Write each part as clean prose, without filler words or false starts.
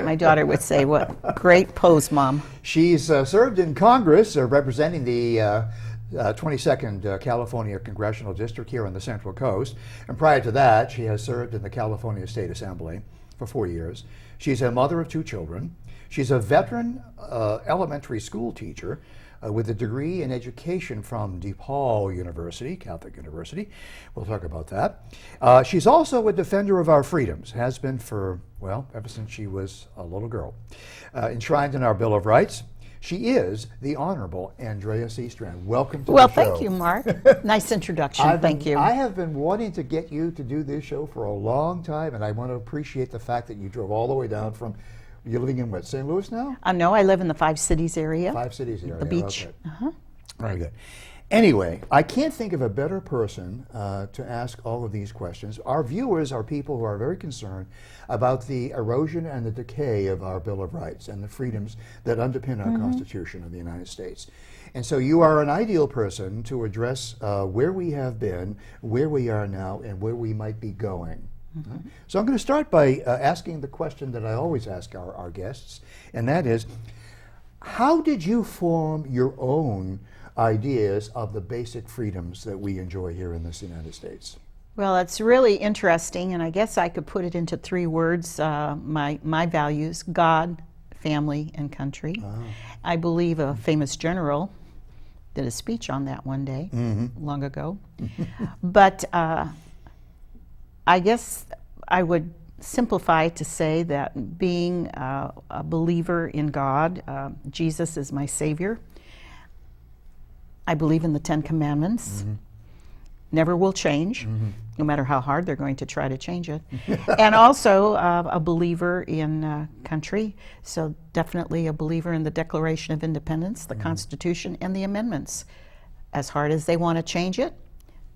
my daughter would say. What great pose, Mom. She's served in Congress representing the 22nd California Congressional District here on the Central Coast. And prior to that, she has served in the California State Assembly for 4 years. She's a mother of 2 children. She's a veteran elementary school teacher with a degree in education from DePaul University, Catholic University. We'll talk about that. She's also a defender of our freedoms, has been for, well, ever since she was a little girl. Enshrined in our Bill of Rights, she is the Honorable Andrea Seastrand. Welcome to the show. Well, thank you, Mark. Nice introduction. Thank you. I have been wanting to get you to do this show for a long time, and I want to appreciate the fact that you drove all the way down from, you're living in what, St. Louis now? No, I live in the 5 Cities area. 5 Cities area. The beach. Okay. Very good. Anyway, I can't think of a better person to ask all of these questions. Our viewers are people who are very concerned about the erosion and the decay of our Bill of Rights and the freedoms that underpin our Constitution of the United States. And so you are an ideal person to address where we have been, where we are now, and where we might be going. So I'm going to start by asking the question that I always ask our guests, and that is, how did you form your own ideas of the basic freedoms that we enjoy here in this United States? Well, it's really interesting, and I guess I could put it into 3 words, my values: God, family, and country. I believe a famous general did a speech on that one day, long ago. But I guess I would simplify it to say that being a believer in God, Jesus is my Savior. I believe in the 10 Commandments. Never will change, no matter how hard they're going to try to change it. And also a believer in country, so definitely a believer in the Declaration of Independence, the Constitution, and the amendments. As hard as they want to change it,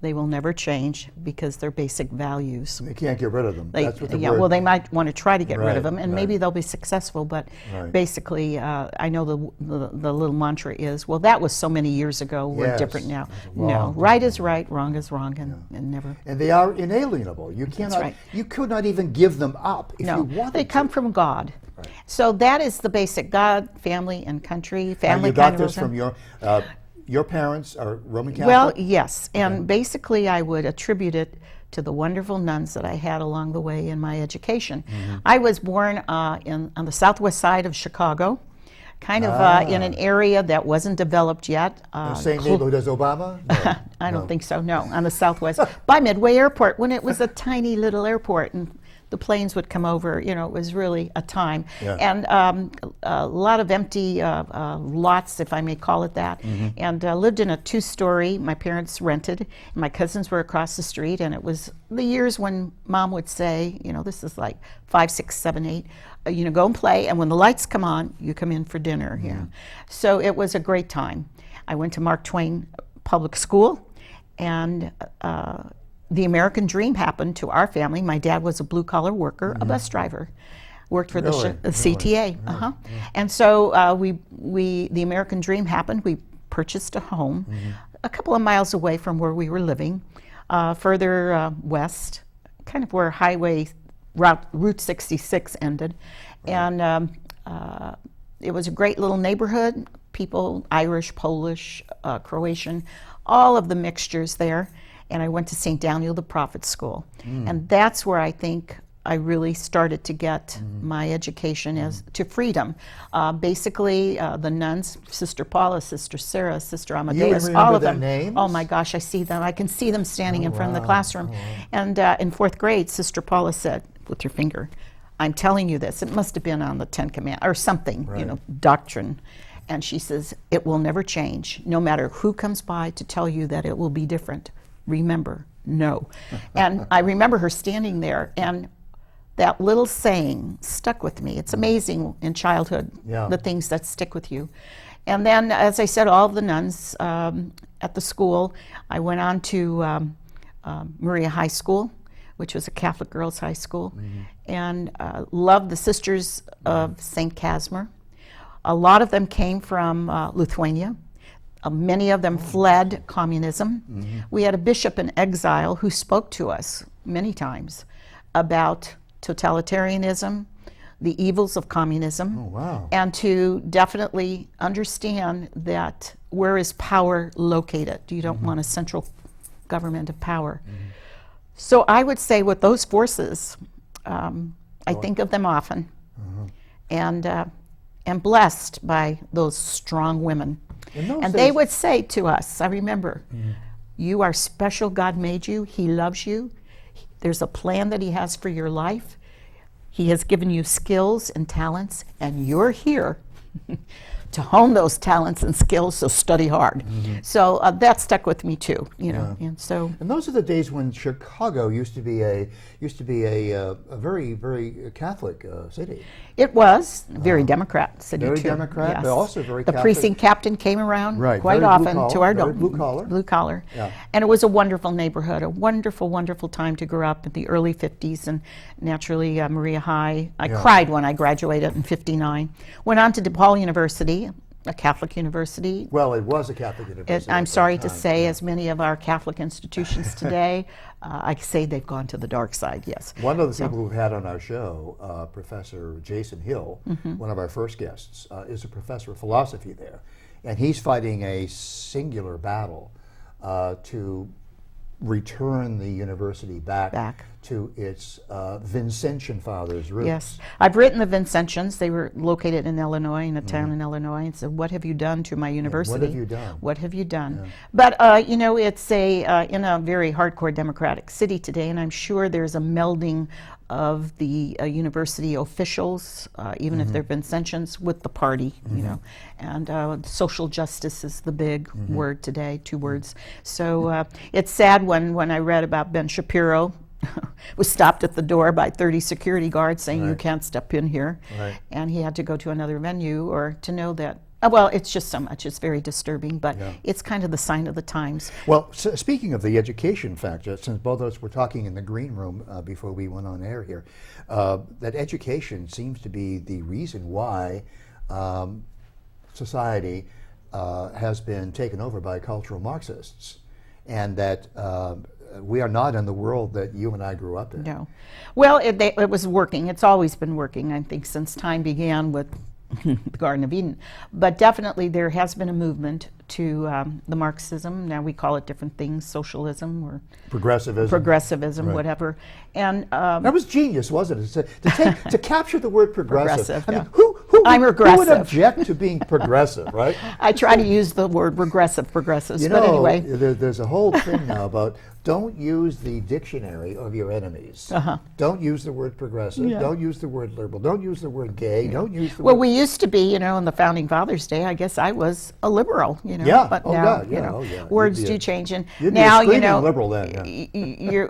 they will never change because they're basic values. They can't get rid of them. That's what the yeah, word. well, they might want to try to get rid of them, and right. maybe they'll be successful, but basically, I know the little mantra is, well, that was so many years ago, we're different now. No, right is right, wrong is wrong, and never. And they are inalienable. You cannot, you could not even give them up if you wanted they come from God. Right. So that is the basic: God, family, and country. Family. Now you got this from your parents are Roman Catholic? Well, yes, and basically I would attribute it to the wonderful nuns that I had along the way in my education. I was born on the southwest side of Chicago, kind of in an area that wasn't developed yet. The same neighborhood as Obama? No. I don't think so, no, on the southwest, by Midway Airport, when it was a tiny little airport, and the planes would come over. You know, it was really a time. And a lot of empty lots, if I may call it that, and lived in a 2-story. My parents rented, and my cousins were across the street, and it was the years when Mom would say, you know, this is like 5, 6, 7, 8, you know, go and play, and when the lights come on, you come in for dinner. So it was a great time. I went to Mark Twain Public School, and the American dream happened to our family. My dad was a blue-collar worker, a bus driver, worked for the CTA. And so the American dream happened. We purchased a home a couple of miles away from where we were living, further west, kind of where Route 66 ended. And it was a great little neighborhood. People, Irish, Polish, Croatian, all of the mixtures there. And I went to St. Daniel the Prophet School. And that's where I think I really started to get my education as to freedom. Basically, the nuns, Sister Paula, Sister Sarah, Sister Amadeus, all of them. Names? Oh my gosh, I see them. I can see them standing in front of the classroom. And in 4th grade, Sister Paula said, with her finger, I'm telling you this. It must have been on the 10 Commandments or something, you know, doctrine. And she says, it will never change, no matter who comes by to tell you that it will be different. Remember, no. And I remember her standing there, and that little saying stuck with me. It's amazing in childhood, the things that stick with you. And then, as I said, all of the nuns at the school, I went on to Maria High School, which was a Catholic girls' high school, and loved the Sisters of St. Casimir. A lot of them came from Lithuania. Many of them fled communism. We had a bishop in exile who spoke to us many times about totalitarianism, the evils of communism, Oh, wow. and to definitely understand that where is power located? You don't want a central government of power. So I would say with those forces, I think of them often, and am blessed by those strong women. And they would say to us, I remember, you are special, God made you, He loves you, there's a plan that He has for your life, He has given you skills and talents, and you're here to hone those talents and skills, so study hard. So that stuck with me too, you know. And so, and those are the days when Chicago used to be a very, very Catholic city. it was a very Democrat city Very too. Democrat, yes. but also very The Catholic. precinct captain came around Right, quite very often blue-collar, to our very dorm. blue-collar. Blue collar. Yeah. And it was a wonderful neighborhood, a wonderful, wonderful time to grow up in the early 50s, and naturally Maria High. I cried when I graduated in 59. Went on to DePaul University, a Catholic university. Well, it was a Catholic university. I'm at that sorry to time, say, yeah. as many of our Catholic institutions today, I say they've gone to the dark side, yes. One of the people we've had on our show, Professor Jason Hill, one of our first guests, is a professor of philosophy there. And he's fighting a singular battle to return the university back to its Vincentian fathers' roots. Yes, I've written the Vincentians. They were located in Illinois, in a town in Illinois, and said, "What have you done to my university? What have you done? What have you done?" Yeah. But you know, it's in a very hardcore democratic city today, and I'm sure there's a melding of the university officials, even if they're Vincentians, with the party, you know. And social justice is the big word today, 2 words. So it's sad when I read about Ben Shapiro was stopped at the door by 30 security guards saying, you can't step in here. Right. And he had to go to another venue, or to know that, well, it's just so much. It's very disturbing, but it's kind of the sign of the times. Well, speaking of the education factor, since both of us were talking in the green room before we went on air here, that education seems to be the reason why society has been taken over by cultural Marxists, and that we are not in the world that you and I grew up in. No. Well, it was working. It's always been working, I think, since time began with the Garden of Eden. But definitely there has been a movement to the Marxism. Now we call it different things, socialism or progressivism, whatever. And that was genius, wasn't it? To capture the word progressive. I mean, who I'm regressive. Who would object to being progressive, right? I try to use the word progressives, you know, but anyway. There's a whole thing now about don't use the dictionary of your enemies. Don't use the word progressive. Don't use the word liberal. Don't use the word gay. Don't use the word... Well, we used to be, you know, in the Founding Fathers' Day, I guess I was a liberal, you know. Yeah. But oh, now, God. you know, oh, yeah. words do change. And you'd now, be a you know, liberal then,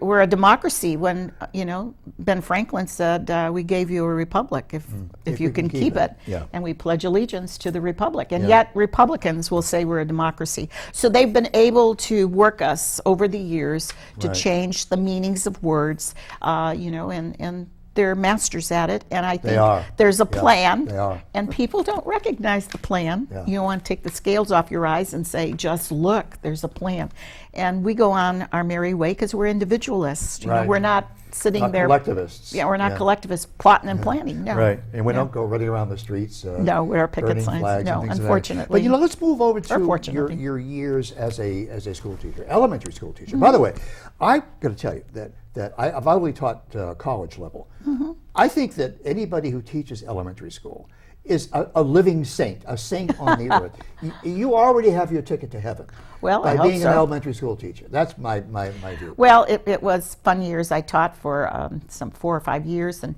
we're a democracy when, you know, Ben Franklin said, we gave you a republic if you can keep it. Yeah. And we pledge allegiance to the republic. And yet Republicans will say we're a democracy. So they've been able to work us over the years to change the meanings of words, you know, and they're masters at it, and I think there's a plan, and people don't recognize the plan. You want to take the scales off your eyes and say, just look, there's a plan. And we go on our merry way because we're individualists. You know, we're not sitting there. Collectivists. Yeah, we're not collectivists plotting and planning. No. Right, and we don't go running around the streets. No, with our picket signs. No, unfortunately. But you know, let's move over to your years as a school teacher, elementary school teacher. By the way, I'm going to tell you that I've only taught college level. I think that anybody who teaches elementary school is a living saint, a saint on the earth. You already have your ticket to heaven by being an elementary school teacher. That's my view. Well, it was fun years. I taught for some 4 or 5 years in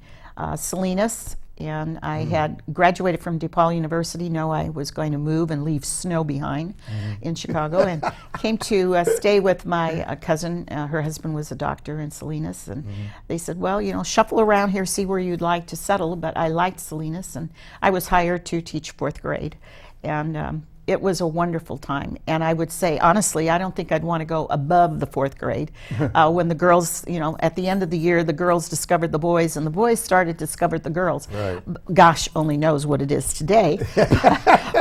Salinas, and I had graduated from DePaul University. No, I was going to move and leave snow behind in Chicago, and came to stay with my cousin. Her husband was a doctor in Salinas, and they said, well, you know, shuffle around here, see where you'd like to settle. But I liked Salinas, and I was hired to teach 4th grade. And it was a wonderful time. And I would say, honestly, I don't think I'd want to go above the 4th grade. When the girls, at the end of the year, the girls discovered the boys and the boys started to discover the girls. Right. Gosh only knows what it is today.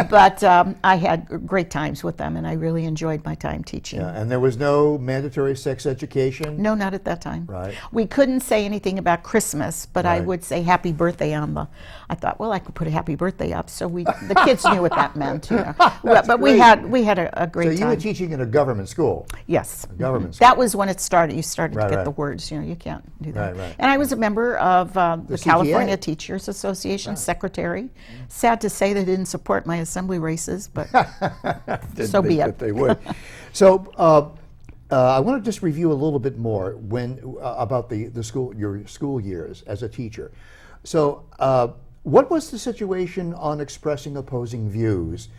But I had great times with them, and I really enjoyed my time teaching. Yeah, and there was no mandatory sex education? No, not at that time. Right. We couldn't say anything about Christmas, but I Right. would say happy birthday on the, I thought, well, I could put a happy birthday up, so the kids knew what that meant. But we had a great time. So you were teaching in a government school? Yes. A government school. That was when it started. You started Right, to get right. the words. You can't do that. Right, right. And I was a member of the CTA. California Teachers Association, secretary. Sad to say they didn't support my assembly races, but so be it. That they would. So I want to just review a little bit more about the school, your school years as a teacher. So what was the situation on expressing opposing views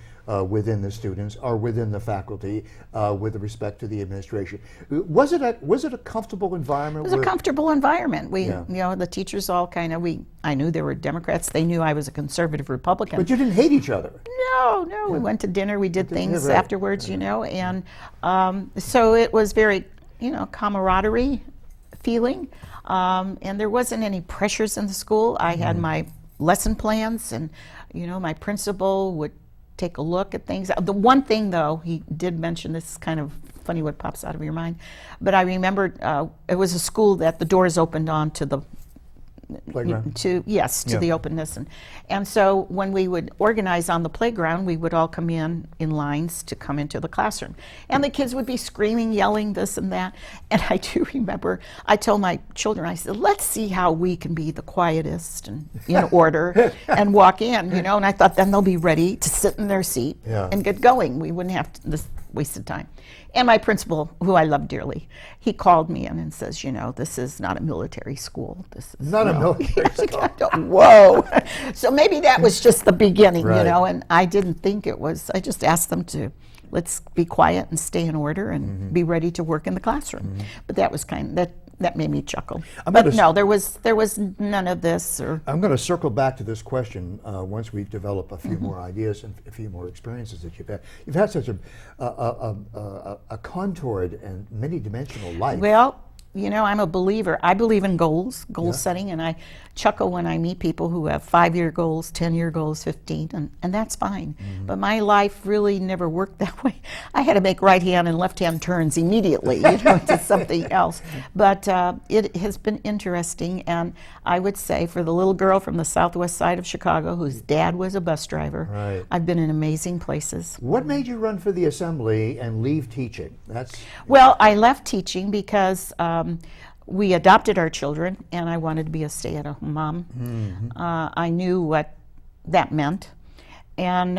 within the students or within the faculty with respect to the administration? Was it a comfortable environment? It was a comfortable environment. Yeah. The teachers all kind of, I knew there were Democrats. They knew I was a conservative Republican. But you didn't hate each other. No. We went to dinner. We did things right. afterwards, and so it was very, camaraderie feeling. And there wasn't any pressures in the school. I had my lesson plans, and my principal would take a look at things. The one thing, though, he did mention, this is kind of funny what pops out of your mind, but I remembered it was a school that the doors opened on to the Playground? to the openness, and so when we would organize on the playground, we would all come in lines to come into the classroom, and the kids would be screaming, yelling, this and that. And I do remember I told my children, I said, let's see how we can be the quietest and in order and walk in, and I thought then they'll be ready to sit in their seat and get going. We wouldn't have this wasted time. And my principal, who I love dearly, he called me in and says, this is not a military school. This is Not a military school. Whoa. So maybe that was just the beginning, Right. and I didn't think it was. I just asked them to, let's be quiet and stay in order and be ready to work in the classroom. But that was that made me chuckle. But no, there was none of this. I'm going to circle back to this question once we develop a few more ideas and a few more experiences that you've had. You've had such a contoured and many-dimensional life. Well, I'm a believer. I believe in goal setting, and I chuckle when I meet people who have 5-year goals, 10-year goals, 15, and that's fine. But my life really never worked that way. I had to make right-hand and left-hand turns immediately, to something else. But it has been interesting, and I would say for the little girl from the southwest side of Chicago whose dad was a bus driver, Right. I've been in amazing places. What made you run for the assembly and leave teaching? Well, I left teaching because we adopted our children, and I wanted to be a stay-at-home mom. I knew what that meant, and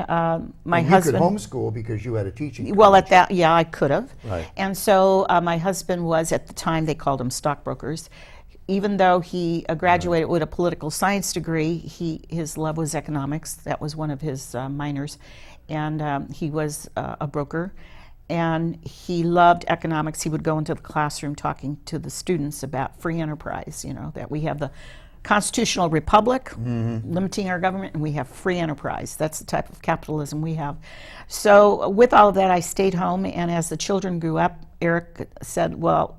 my husband. You could homeschool because you had a teaching. Well, college. at that, yeah, I could have. Right. And so my husband was, at the time, they called them stockbrokers. Even though he graduated with a political science degree, his love was economics. That was one of his minors, and he was a broker. And he loved economics. He would go into the classroom talking to the students about free enterprise, that we have the constitutional republic, limiting our government, and we have free enterprise. That's the type of capitalism we have. So with all of that, I stayed home, and as the children grew up, Eric said, well,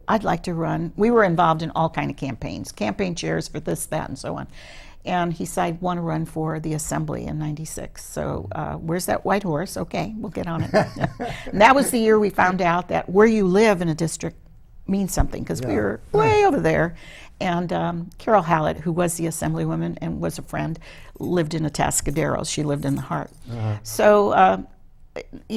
I'd like to run. We were involved in all kind of campaigns, campaign chairs for this, that, and so on. And he said, I want to run for the assembly in '96. So where's that white horse? Okay, we'll get on it. And that was the year we found out that where you live in a district means something, because we were way over there. And Carol Hallett, who was the assemblywoman and was a friend, lived in Atascadero. She lived in the heart. So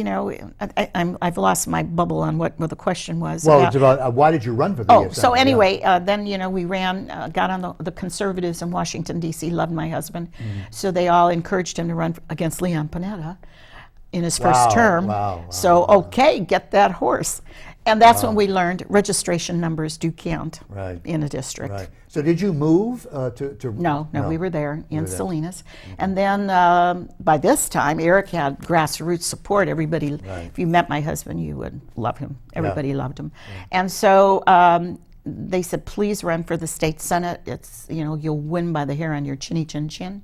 I've lost my bubble on what the question was. Well, it's about why did you run for the assembly? So anyway, then we ran, got on the conservatives in Washington, D.C., loved my husband. So they all encouraged him to run against Leon Panetta in his first term. So, okay, get that horse. And that's when we learned registration numbers do count in a district. Right. So did you move to? No, we were there in Salinas. And then by this time, Eric had grassroots support. Everybody, if you met my husband, you would love him. Everybody loved him. And so they said, please run for the state senate. It's, you'll win by the hair on your chinny chin chin.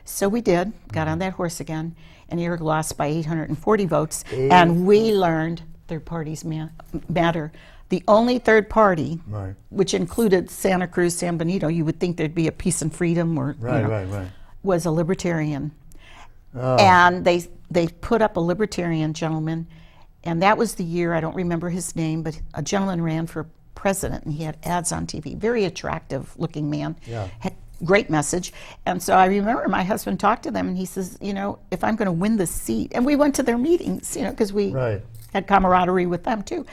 So we did, got on that horse again, and Eric lost by 840 votes, and we learned third parties matter. The only third party, Right. which included Santa Cruz, San Benito, you would think there'd be a Peace and Freedom, or Right. was a libertarian. Oh. And they put up a libertarian gentleman, and that was the year, I don't remember his name, but a gentleman ran for president, and he had ads on TV. Very attractive looking man. Yeah. Had great message. And so I remember my husband talked to them, and he says, if I'm going to win this seat, and we went to their meetings, because we Right. had camaraderie with them too.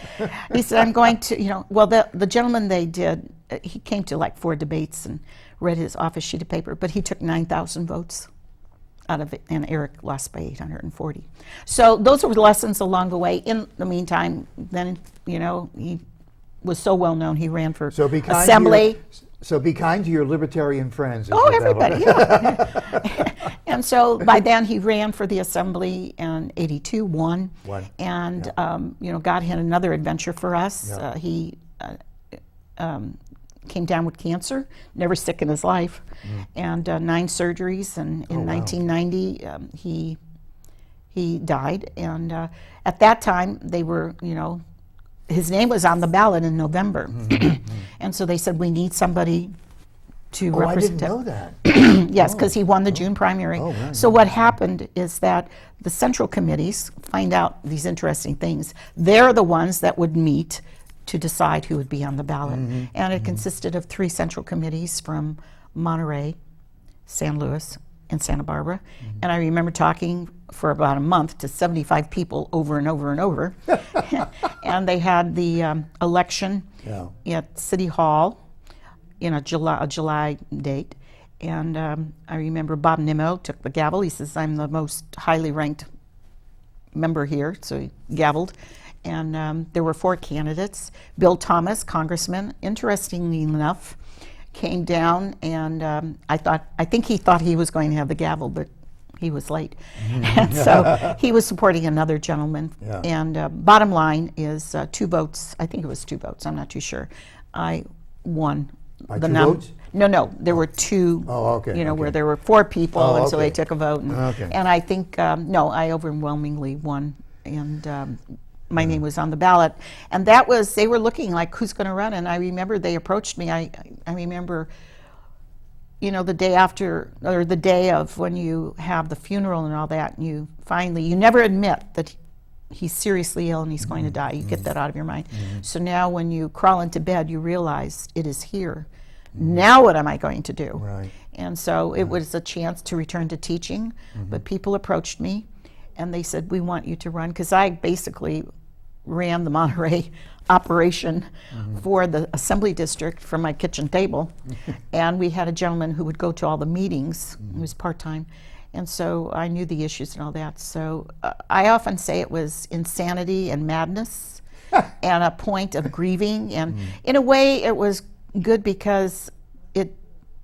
He said, I'm going to, well, the gentleman they did, he came to like 4 debates and read his office sheet of paper, but he took 9,000 votes out of it, and Eric lost by 840. So those were lessons along the way. In the meantime, then, he was so well known, he ran for assembly. So be kind to your libertarian friends. Oh, everybody, yeah. And so by then he ran for the assembly in 82, won. And, God had another adventure for us. Yeah. He came down with cancer, never sick in his life, and 9 surgeries. And in 1990, he died. And at that time, they were, his name was on the ballot in November. And so they said, we need somebody to represent him. I didn't know that. Yes, because he won the June primary. Right. So what happened is that the central committees find out these interesting things. They're the ones that would meet to decide who would be on the ballot. And it consisted of 3 central committees from Monterey, San Luis, and Santa Barbara. And I remember talking for about a month to 75 people over and over and over. And they had the election at City Hall in a July date. And I remember Bob Nimmo took the gavel. He says, I'm the most highly ranked member here, so he gavelled. And there were 4 candidates. Bill Thomas, congressman, interestingly enough, came down, and I think he thought he was going to have the gavel, but he was late. And so he was supporting another gentleman. And bottom line is 2 votes. I think it was 2 votes. I'm not too sure. I won. By 2 votes? No, there were 2, where there were 4 people, and so they took a vote. And I think, I overwhelmingly won, and my name was on the ballot. And that was, they were looking like, who's going to run? And I remember they approached me. I remember, the day after, or the day of when you have the funeral and all that, and you never admit that he's seriously ill and he's going to die. You get that out of your mind. So now when you crawl into bed, you realize it is here. Now what am I going to do? Right. And so it was a chance to return to teaching, but people approached me and they said, we want you to run, because I basically ran the Monterey operation for the assembly district from my kitchen table. And we had a gentleman who would go to all the meetings. He was part-time. And so I knew the issues and all that. So I often say it was insanity and madness and a point of grieving. And in a way, it was good because it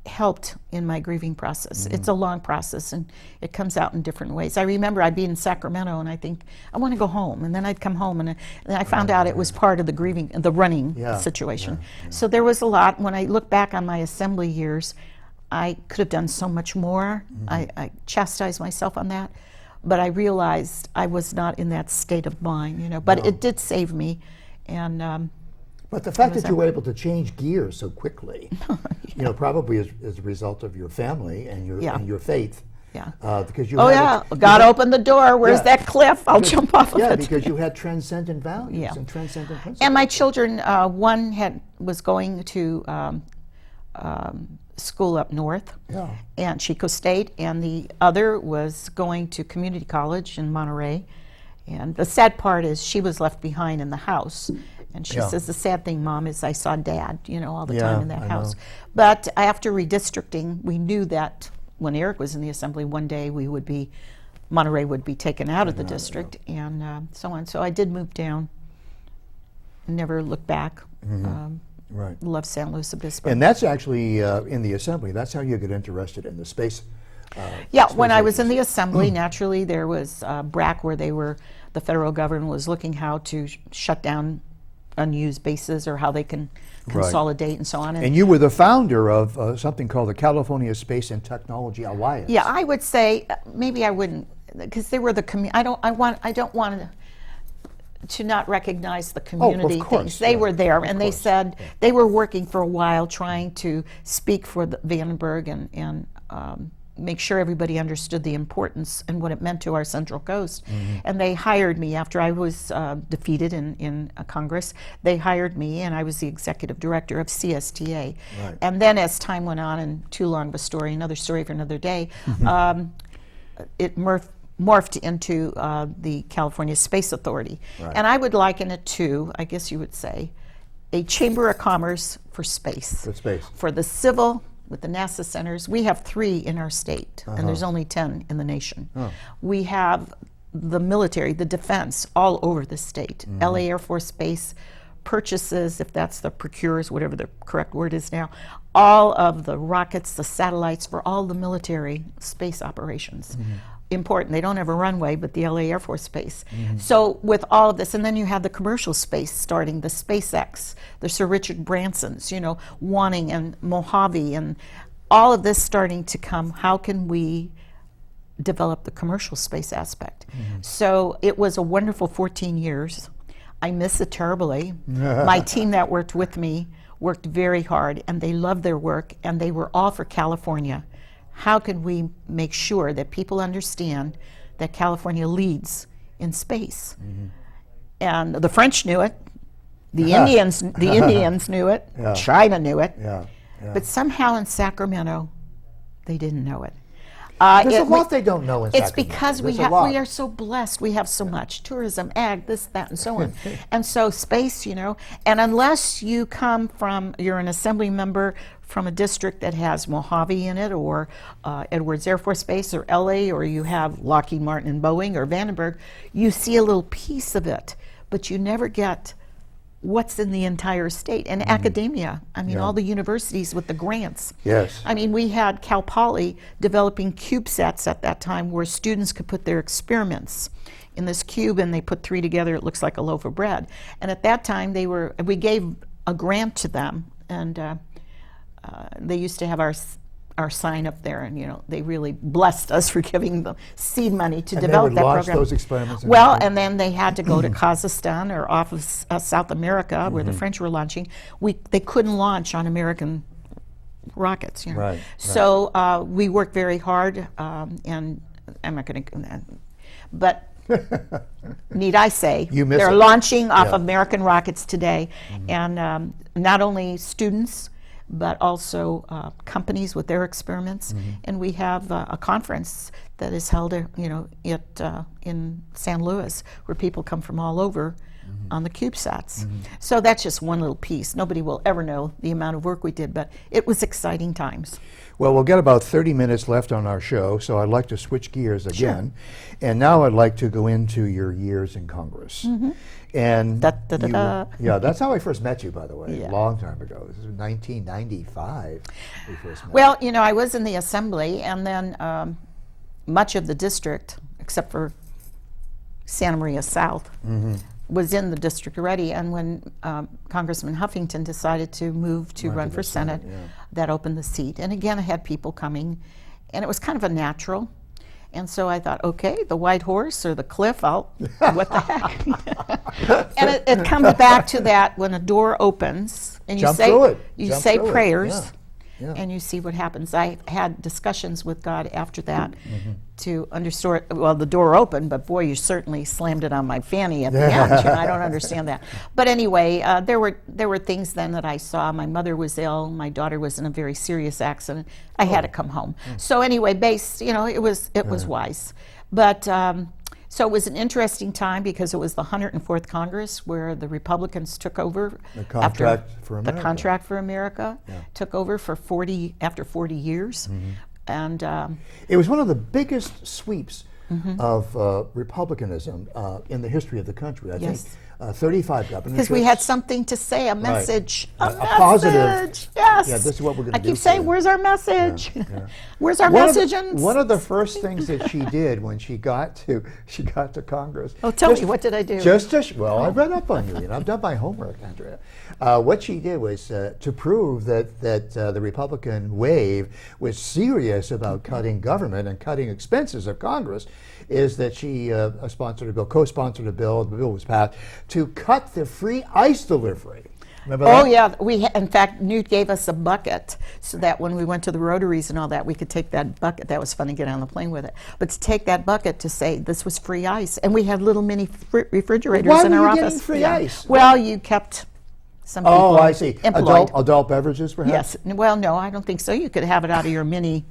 helped in my grieving process. It's a long process, and it comes out in different ways. I remember I'd be in Sacramento, and I think, I want to go home. And then I'd come home, and I found out it was part of the grieving, the running situation. So there was a lot. When I look back on my assembly years, I could have done so much more. I chastised myself on that, but I realized I was not in that state of mind, but it did save me. And but the fact that you were able to change gears so quickly, probably is a result of your family and your faith. Because you God opened the door. Where's that cliff? I'll jump off of it. Yeah, because you had transcendent values and transcendent principles. And my children, one was going to school up north, and Chico State, and the other was going to community college in Monterey. And the sad part is she was left behind in the house. And she says, the sad thing, Mom, is I saw Dad, all the time in that house. But after redistricting, we knew that when Eric was in the assembly, one day Monterey would be taken out of the district, and so on. So I did move down, never looked back. Love San Luis Obispo. And that's actually in the assembly. That's how you get interested in the space. When I was in the assembly, naturally there was BRAC, where the federal government was looking how to shut down unused bases or how they can consolidate and so on. And you were the founder of something called the California Space and Technology Alliance. Yeah, I would say maybe I wouldn't, because they were the I don't want to not recognize the community things. They were there, and they said they were working for a while trying to speak for the Vandenberg and make sure everybody understood the importance and what it meant to our Central Coast. And they hired me after I was defeated in Congress. They hired me, and I was the executive director of CSTA. And then as time went on, and too long of a story, another story for another day, it morphed into the California Space Authority. And I would liken it to, I guess you would say, a chamber of commerce for space. For space. For the civil, with the NASA centers. We have 3 in our state, and there's only 10 in the nation. We have the military, the defense, all over the state. LA Air Force Base purchases, if that's the procures, whatever the correct word is now, all of the rockets, the satellites for all the military space operations. Important. They don't have a runway, but the LA Air Force Base. So with all of this, and then you have the commercial space starting, the SpaceX, the Sir Richard Bransons, you know, wanting, and Mojave, and all of this starting to come. How can we develop the commercial space aspect? So it was a wonderful 14 years. I miss it terribly. My team that worked with me worked very hard, and they loved their work, and they were all for California. How can we make sure that people understand that California leads in space? And the French knew it, the Indians knew it, China knew it, but somehow in Sacramento, they didn't know it. There's a lot they don't know in It's Sacramento. because we are so blessed. We have so much tourism, ag, this, that, and so on. And so space, you know, and unless you come from, you're an assembly member from a district that has Mojave in it, or Edwards Air Force Base, or LA, or you have Lockheed Martin and Boeing, or Vandenberg, you see a little piece of it, but you never get what's in the entire state. And academia, I mean, all the universities with the grants. I mean, we had Cal Poly developing CubeSats at that time, where students could put their experiments in this cube, and they put 3 together, it looks like a loaf of bread. And at that time, we gave a grant to them, and they used to have our sign up there, and you know, they really blessed us for giving them seed money to develop that program. Those experiments. Well, and then they had to go to Kazakhstan or off of South America, where the French were launching. They couldn't launch on American rockets. You know? So we worked very hard, and I'm not going to, but need I say, they're launching off American rockets today, and not only students, but also companies with their experiments. And we have a conference that is held, you know, in San Luis, where people come from all over on the CubeSats. So that's just one little piece. Nobody will ever know the amount of work we did, but it was exciting times. Well, we'll get about 30 minutes left on our show, so I'd like to switch gears again. And now I'd like to go into your years in Congress. And yeah, that's how I first met you, by the way, a long time ago. This is 1995 we first met. Well, you know, I was in the assembly, and then much of the district, except for Santa Maria South, was in the district already. And when Congressman Huffington decided to move to run for Senate, that opened the seat. And again, I had people coming, and it was kind of a natural. And so I thought, okay, the white horse or the cliff, what the heck? And it comes back to that, when a door opens and you say prayers, and you see what happens. I had discussions with God after that to understand. Well, the door opened, but boy, you certainly slammed it on my fanny at the end. You know, I don't understand that. But anyway, there were things then that I saw. My mother was ill. My daughter was in a very serious accident. I had to come home. So anyway, you know, it was wise. But so it was an interesting time, because it was the 104th Congress where the Republicans took over. The Contract for America. The Contract for America took over for 40 years. And it was one of the biggest sweeps of republicanism in the history of the country. I think 35 governorships. Because we had something to say, a message. Right. A positive. Yes. Yeah, this is what we're going to do. I keep saying, where's our message? Yeah. Where's our message? One of the first things that she did when she got to Congress. Oh, tell me, what did I do? I read up on you. I've done my homework, Andrea. What she did was to prove that the Republican wave was serious about cutting government and cutting expenses of Congress, is that she co-sponsored a bill. The bill was passed to cut the free ice delivery. Remember that? Oh yeah, in fact, Newt gave us a bucket so that when we went to the Rotaries and all that, we could take that bucket. That was fun to get on the plane with it. But to take that bucket to say this was free ice, and we had little mini refrigerators in our office. Why were you getting free ice? Well, you kept some people Oh, I see. employed. Adult beverages, perhaps? Yes. Well, no, I don't think so. You could have it out of your mini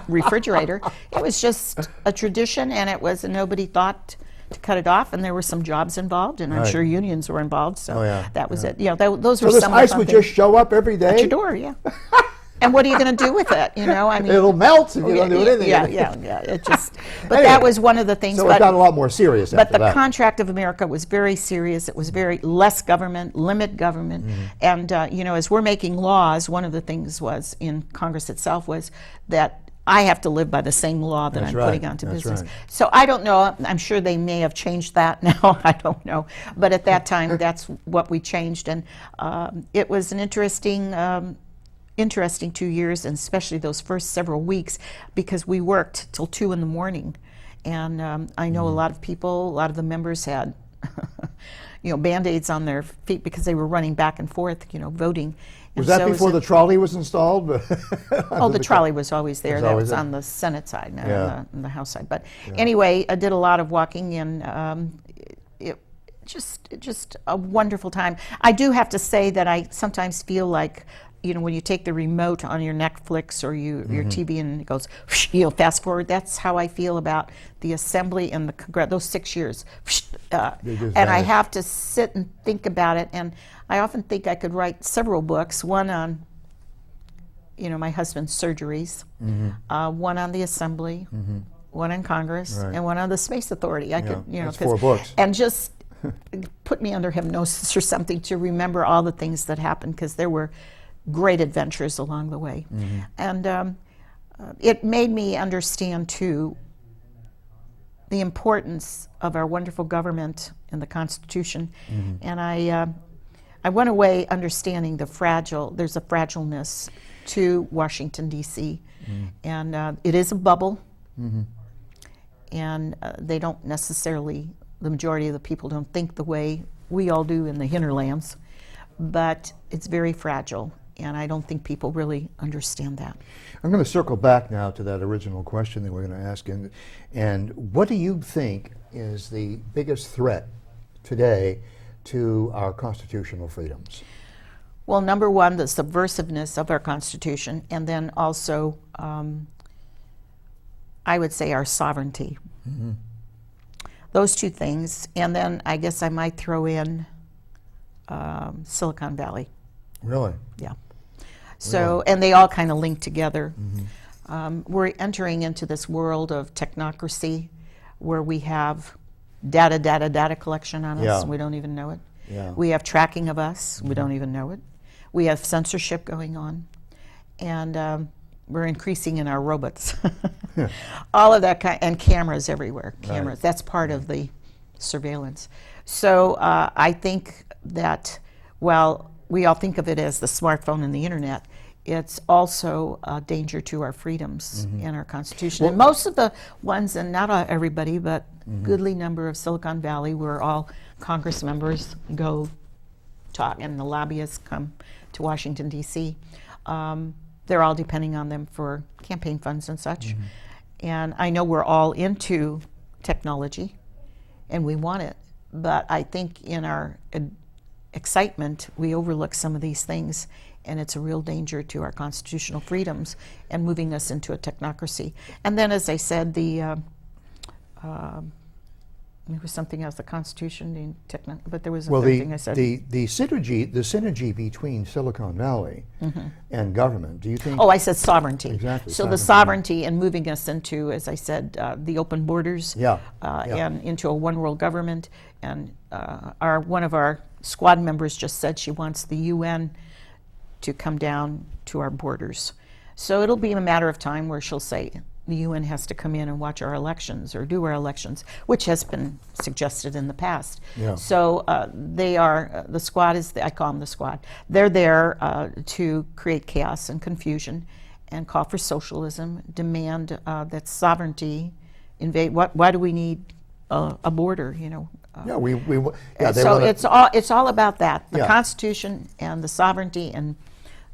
refrigerator. It was just a tradition, and it was nobody thought to cut it off, and there were some jobs involved, and I'm sure unions were involved, so that was it. Those were so this some ice of the would fun just show up every day? at your door, yeah. And what are you going to do with it? I mean, it'll melt if you don't do anything. Yeah. It just, but that was one of the things. So it got a lot more serious But after the that. Contract of America was very serious. It was very less government, limit government, and as we're making laws, one of the things was in Congress itself was that I have to live by the same law that I'm putting onto business. Right. So I don't know. I'm sure they may have changed that now. I don't know. But at that time, that's what we changed, and it was an interesting 2 years, and especially those first several weeks, because we worked till 2 in the morning. And I know a lot of people, a lot of the members had Band-Aids on their feet because they were running back and forth, voting. Was that before the trolley was installed? Oh, the trolley was always there. That was on the Senate side, not on the House side. But anyway, I did a lot of walking, and it just a wonderful time. I do have to say that I sometimes feel like, when you take the remote on your Netflix or your TV and it goes, fast forward, that's how I feel about the Assembly and the Congress, those 6 years. And I have to sit and think about it, and I often think I could write several books, one on, my husband's surgeries, one on the Assembly, one on Congress, and one on the Space Authority. I could, that's 4 books. And just put me under hypnosis or something to remember all the things that happened, because there were great adventures along the way. And it made me understand, too, the importance of our wonderful government and the Constitution. And I went away understanding there's a fragileness to Washington, D.C. And it is a bubble. And they don't necessarily, the majority of the people don't think the way we all do in the hinterlands. But it's very fragile. And I don't think people really understand that. I'm going to circle back now to that original question that we're going to ask. And what do you think is the biggest threat today to our constitutional freedoms? Well, number one, the subversiveness of our Constitution, and then also, I would say, our sovereignty. Those two things. And then I guess I might throw in Silicon Valley. Really? Yeah. So, and they all kind of link together. We're entering into this world of technocracy where we have data collection on us, and we don't even know it. We have tracking of us, we don't even know it. We have censorship going on, and we're increasing in our robots. All of that kind, and cameras everywhere. Cameras, that's part of the surveillance. So I think that, well, we all think of it as the smartphone and the internet. It's also a danger to our freedoms and our Constitution. Well, and most of the ones, and not everybody, but goodly number of Silicon Valley, where all Congress members go talk and the lobbyists come to Washington, D.C., they're all depending on them for campaign funds and such. And I know we're all into technology and we want it, but I think in our excitement, we overlook some of these things, and it's a real danger to our constitutional freedoms and moving us into a technocracy. And then, as I said, the There was something else, the Constitution, but there was a Well, third thing I said. the synergy between Silicon Valley and government. Do you think? Oh, I said sovereignty. Exactly, So the sovereignty and moving us into, as I said, the open borders, and into a one world government. And one of our squad members just said she wants the UN to come down to our borders. So it'll be a matter of time where she'll say the UN has to come in and watch our elections or do our elections, which has been suggested in the past. Yeah. So they are, the squad is, I call them the squad, they're there to create chaos and confusion and call for socialism, demand that sovereignty invade. Why do we need a border, you know? So it's all about that, the Constitution and the sovereignty and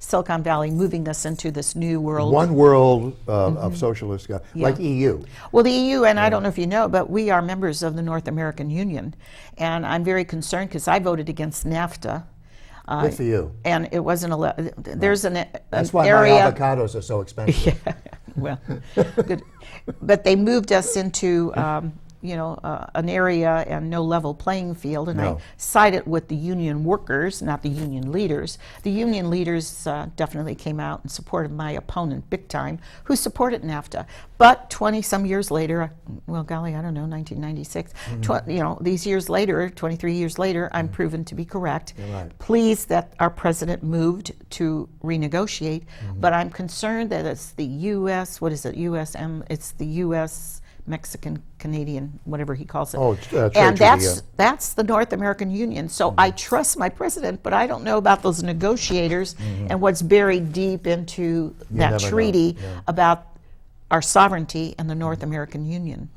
Silicon Valley moving us into this new world. One world of socialist, like EU. Well, the EU, and I don't know if you know, but we are members of the North American Union. And I'm very concerned because I voted against NAFTA. Good for you. And it wasn't there's an That's why area. my avocados are so expensive. Yeah, well, good. But they moved us into an area and no level playing field, and I sided with the union workers, not the union leaders. The union leaders definitely came out and supported my opponent big time, who supported NAFTA. But 20-some years later, well, golly, I don't know, 1996, these years later, 23 years later, I'm proven to be correct. Right. Pleased that our president moved to renegotiate, but I'm concerned that it's the U.S., what is it, USM, it's the U.S., Mexican, Canadian, whatever he calls it. And that's the North American Union. So I trust my president, but I don't know about those negotiators and what's buried deep into that treaty about our sovereignty and the North American Union.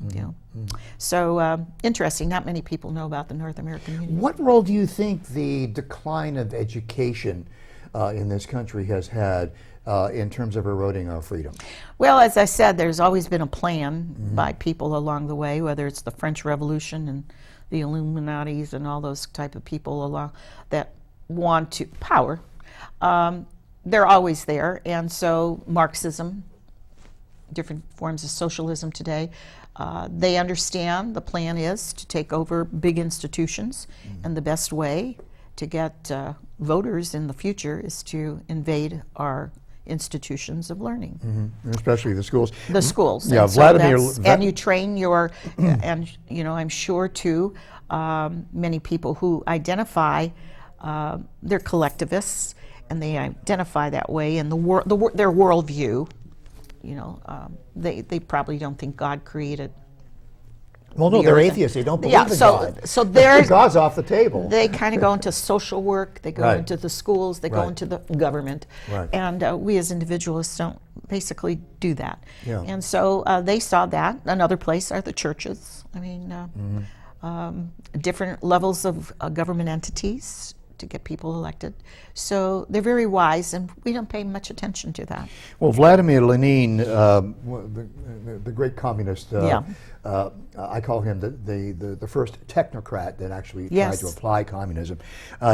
So interesting. Not many people know about the North American Union. What role do you think the decline of education in this country has had in terms of eroding our freedom? Well, as I said, there's always been a plan by people along the way, whether it's the French Revolution and the Illuminatis and all those type of people along that want to power. They're always there, and so Marxism, different forms of socialism today, they understand the plan is to take over big institutions, and the best way to get voters in the future is to invade our institutions of learning, especially the schools. The schools. Yeah, and Vladimir. And you train your, and I'm sure too, many people who identify, they're collectivists, and they identify that way, and their worldview, they probably don't think God created. Well, no, they're atheists. They don't believe in God. So God's off the table. They kind of go into social work. They go into the schools. They go into the government. Right. And we as individualists don't basically do that. Yeah. And so they saw that. Another place are the churches. I mean, different levels of government entities to get people elected. So they're very wise, and we don't pay much attention to that. Well, Vladimir Lenin, the great communist, I call him the first technocrat that actually tried to apply communism.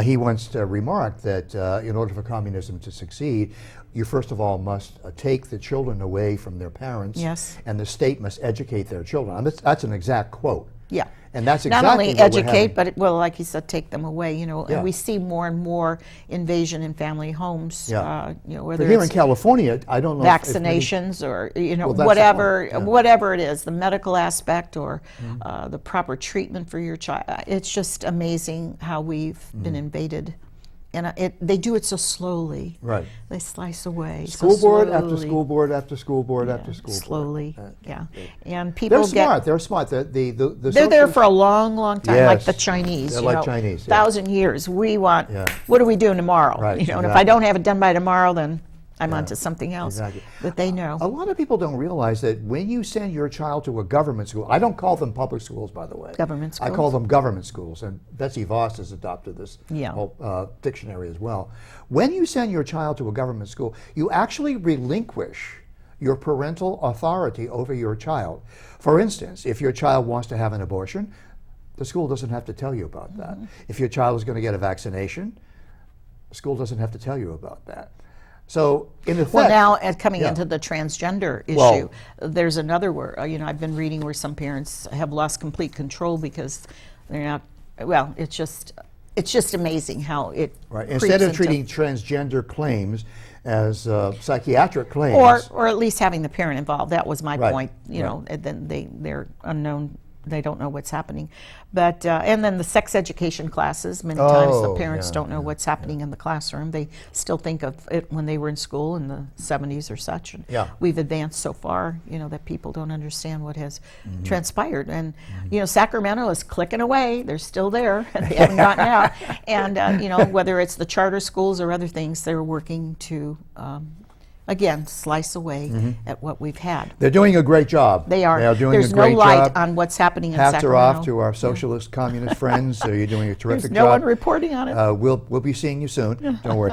He once remarked that in order for communism to succeed, you first of all must take the children away from their parents, and the state must educate their children. That's an exact quote. Yeah. And that's exactly not only what we're educate, having. but like you said, take them away. And we see more and more invasion in family homes. Whether here it's in California, I don't know vaccinations or well, whatever it is, the medical aspect or the proper treatment for your child. It's just amazing how we've been invaded. And they do it so slowly. Right. They slice away. School so board slowly. after school board after school board after school board. Slowly, And people They're smart. They're there for a long, long time, like the Chinese. They're like Chinese. 1,000 years. We want, what are we doing tomorrow? Right, And if I don't have it done by tomorrow, then I'm on to something else. Exactly. But they know. A lot of people don't realize that when you send your child to a government school, I don't call them public schools, by the way. Government schools. I call them government schools, and Betsy Voss has adopted this whole dictionary as well. When you send your child to a government school, you actually relinquish your parental authority over your child. For instance, if your child wants to have an abortion, the school doesn't have to tell you about that. If your child is going to get a vaccination, the school doesn't have to tell you about that. So, in effect... Well, now, coming Yeah. into the transgender issue, Well- there's another word. I've been reading where some parents have lost complete control because they're not, well, it's just amazing how it Right. creeps Instead of into- treating transgender claims as psychiatric claims... or at least having the parent involved. That was my Right, point. You right. know, and then they're unknown. They don't know what's happening. But and then the sex education classes. Many times the Oh, parents yeah, don't know what's happening in the classroom. They still think of it when they were in school in the 70s or such. And Yeah. we've advanced so far, that people don't understand what has Mm-hmm. transpired. And Sacramento is clicking away. They're still there. They haven't gotten out. And whether it's the charter schools or other things, they're working to again slice away at what we've had. They're doing a great job. They are. They are doing There's a great no light job. on what's happening in Hats Sacramento. are off to our socialist, communist friends. So you're doing a terrific There's no job. one reporting on it. We'll be seeing you soon. Don't worry.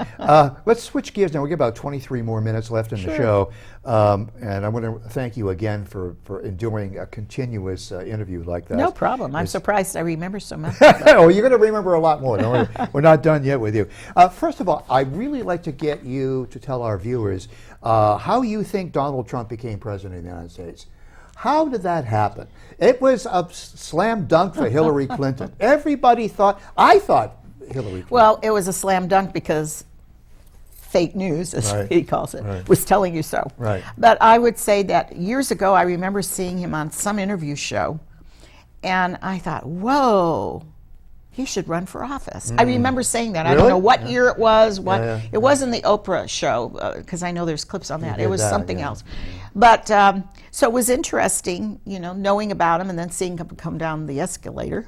Let's switch gears now. We got about 23 more minutes left in the show, and I want to thank you again for enduring a continuous interview like that. No problem. I'm surprised I remember so much. Oh, you're going to remember a lot more. Don't worry. We're not done yet with you. First of all, I'd really like to get you to tell our viewers how you think Donald Trump became president of the United States. How did that happen? It was a slam dunk for Hillary Clinton. Everybody thought, I thought Hillary Clinton. Well, it was a slam dunk because fake news, as Right. he calls it, Right. was telling you so. Right. But I would say that years ago, I remember seeing him on some interview show, and I thought, whoa, he should run for office. I remember saying that. I don't Really? know what year it was. Yeah, It wasn't the Oprah show, because I know there's clips on that. did It was that, something yeah. else. But so it was interesting, knowing about him and then seeing him come down the escalator.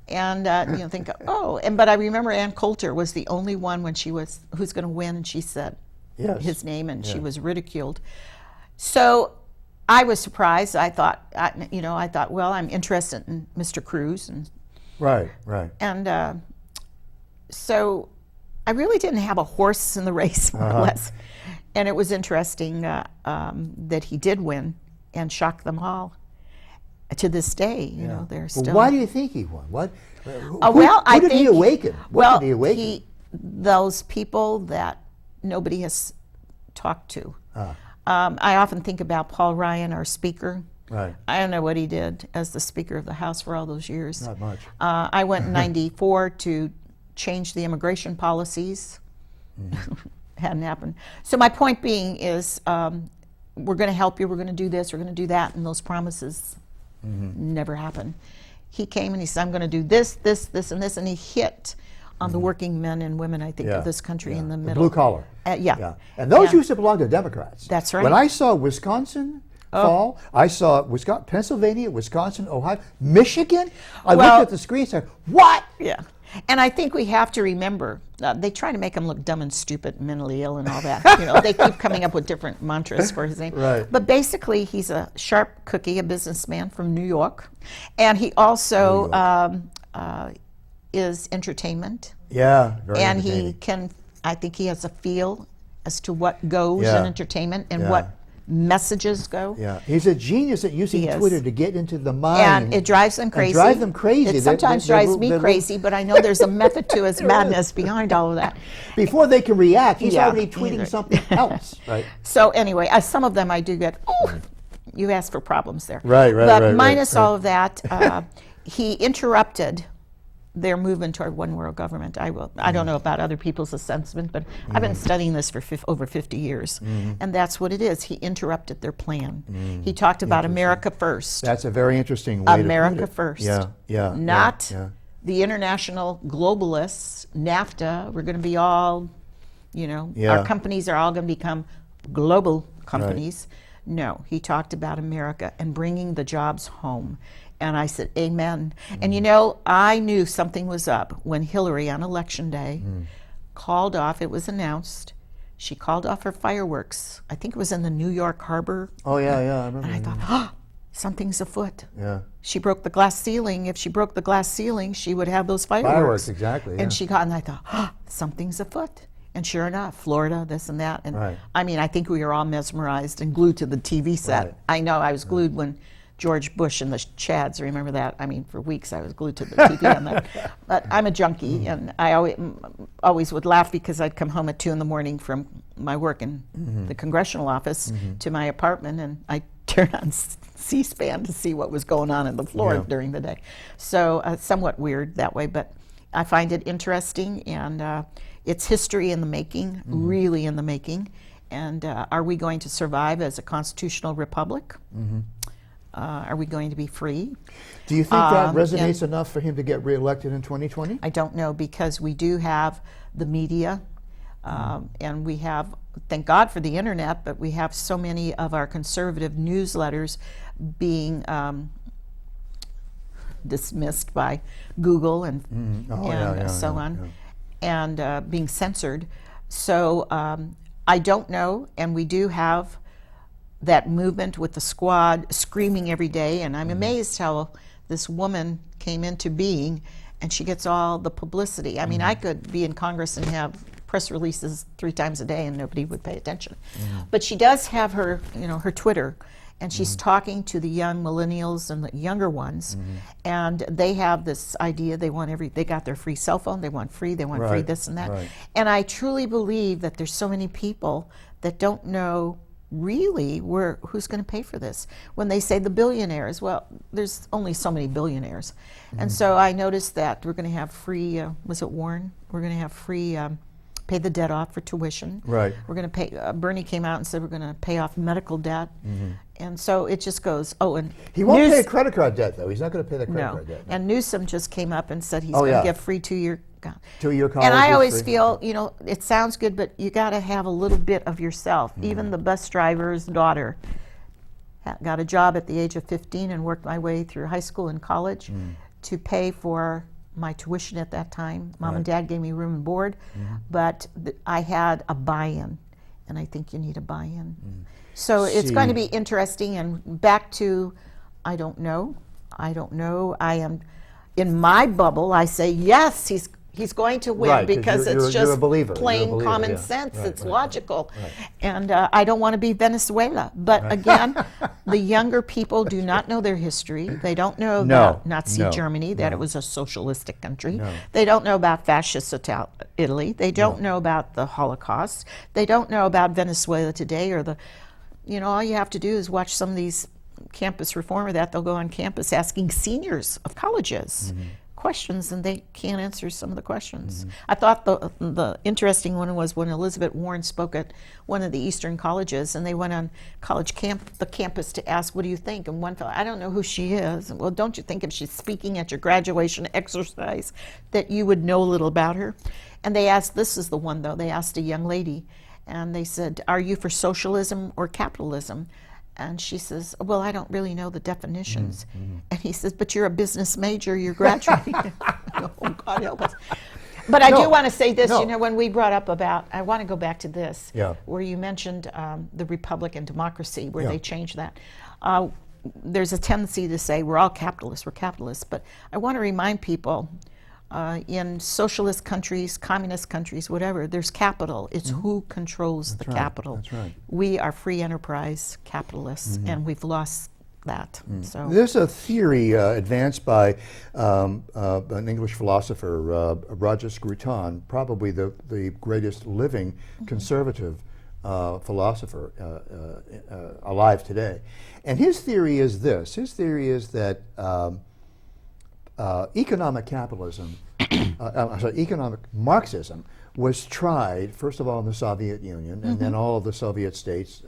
And think, but I remember Ann Coulter was the only one when who's going to win, and she said Yes. his name, and she Yeah. was ridiculed. So I was surprised. I thought, well, I'm interested in Mr. Cruz, Right. and so I really didn't have a horse in the race, more or less. And it was interesting that he did win and shocked them all. To this day, they're Well, still. why do you think he won? What? I did he think awaken? What did he awaken? Those people that nobody has talked to. I often think about Paul Ryan, our speaker. Right. I don't know what he did as the Speaker of the House for all those years. Not much. I went in '94 to change the immigration policies. Hadn't happened. So my point being is, we're going to help you. We're going to do this. We're going to do that, and those promises never happened. He came and he said, "I'm going to do this, this, this, and this," and he hit on the working men and women, I think, of this country in the middle. Blue collar. Yeah. And those Yeah. used to belong to Democrats. That's right. When I saw Wisconsin fall, I saw Pennsylvania, Wisconsin, Ohio, Michigan. I Well- looked at the screen and said, what? Yeah. And I think we have to remember, they try to make him look dumb and stupid, mentally ill, and all that. They keep coming up with different mantras for his name. Right. But basically, he's a sharp cookie, a businessman from New York. And he also is entertainment. Yeah, very And he entertaining. I think he has a feel as to what goes Yeah. in entertainment and Yeah. what messages go. Yeah, he's a genius at using He is. Twitter to get into the mind. And it drives them crazy. drive them crazy. It sometimes drives me crazy, but I know there's a method to his madness behind all of that. Before they can react, he's Yeah, already tweeting either. something else. Right. So anyway, some of them I do get, you asked for problems there. Right, But minus all of that, he interrupted their movement toward one world government. I don't know about other people's assessment, but I've been studying this for over 50 years. And that's what it is. He interrupted their plan. He talked about America first. That's a very interesting way America to put it. first. Yeah. Not yeah. the international globalists, NAFTA. We're going to be all, Yeah. our companies are all going to become global companies. No, he talked about America and bringing the jobs home. And I said, amen. And I knew something was up when Hillary on election day called off, it was announced, she called off her fireworks. I think it was in the New York Harbor. Oh, yeah, I remember. And I thought, something's afoot. Yeah. She broke the glass ceiling. If she broke the glass ceiling, she would have those fireworks. Fireworks, exactly. Yeah. And and I thought, something's afoot. And sure enough, Florida, this and that. And Right. I think we were all mesmerized and glued to the TV set. Right. I know I was glued when George Bush and the Chads, remember that? For weeks I was glued to the TV on that. But I'm a junkie, and I always would laugh because I'd come home at 2 in the morning from my work in the congressional office to my apartment, and I turn on C-SPAN to see what was going on the floor during the day. So somewhat weird that way, but I find it interesting, and it's history in the making, really in the making. And are we going to survive as a constitutional republic? Are we going to be free? Do you think that resonates enough for him to get reelected in 2020? I don't know, because we do have the media, and we have, thank God for the internet, but we have so many of our conservative newsletters being dismissed by Google and so on, and being censored. So I don't know, and we do have that movement with the squad screaming every day, and I'm amazed how this woman came into being, and she gets all the publicity. I mean, I could be in Congress and have press releases 3 times a day and nobody would pay attention. But she does have her, her Twitter, and she's talking to the young millennials and the younger ones, and they have this idea they got their free cell phone, they want free this and that. And I truly believe that there's so many people that don't know really who's going to pay for this. When they say the billionaires, well, there's only so many billionaires. And so I noticed that we're going to have free, was it Warren? We're going to have free, pay the debt off for tuition. We're going to pay, Bernie came out and said we're going to pay off medical debt. And so it just goes, and he won't pay a credit card debt, though. He's not going to pay the credit card debt. And Newsom just came up and said he's going to give free 2-year college. And I always feel, it sounds good, but you got to have a little bit of yourself. Even the bus driver's daughter got a job at the age of 15 and worked my way through high school and college to pay for my tuition at that time. Mom and Dad gave me room and board, but I had a buy-in, and I think you need a buy-in. So it's going to be interesting, and back to, I don't know. I am, in my bubble, I say, yes, he's going to win, because it's just plain common sense. It's logical. And I don't want to be Venezuela. But again, the younger people do not know their history. They don't know about Nazi Germany, that it was a socialistic country. They don't know about fascist Italy. They don't know about the Holocaust. They don't know about Venezuela today, or all you have to do is watch some of these campus reformer that they'll go on campus asking seniors of colleges questions, and they can't answer some of the questions. I thought the interesting one was when Elizabeth Warren spoke at one of the Eastern colleges, and they went on the campus to ask, what do you think? And one fellow, I don't know who she is. Well, don't you think if she's speaking at your graduation exercise that you would know a little about her? And they asked, this is the one though, they asked a young lady, and they said, are you for socialism or capitalism? And she says, well, I don't really know the definitions. And he says, but you're a business major, you're graduating. Oh, God help us. But I do want to say this, when we brought up about, I want to go back to this, where you mentioned the republic and democracy, where they changed that. There's a tendency to say we're all capitalists, but I want to remind people, in socialist countries, communist countries, whatever, there's capital. It's who controls the capital. That's right. We are free enterprise capitalists, and we've lost that. So there's a theory advanced by an English philosopher, Roger Scruton, probably the greatest living conservative philosopher alive today. And his theory is this. His theory is that economic capitalism, economic Marxism was tried, first of all, in the Soviet Union, and then all of the Soviet states,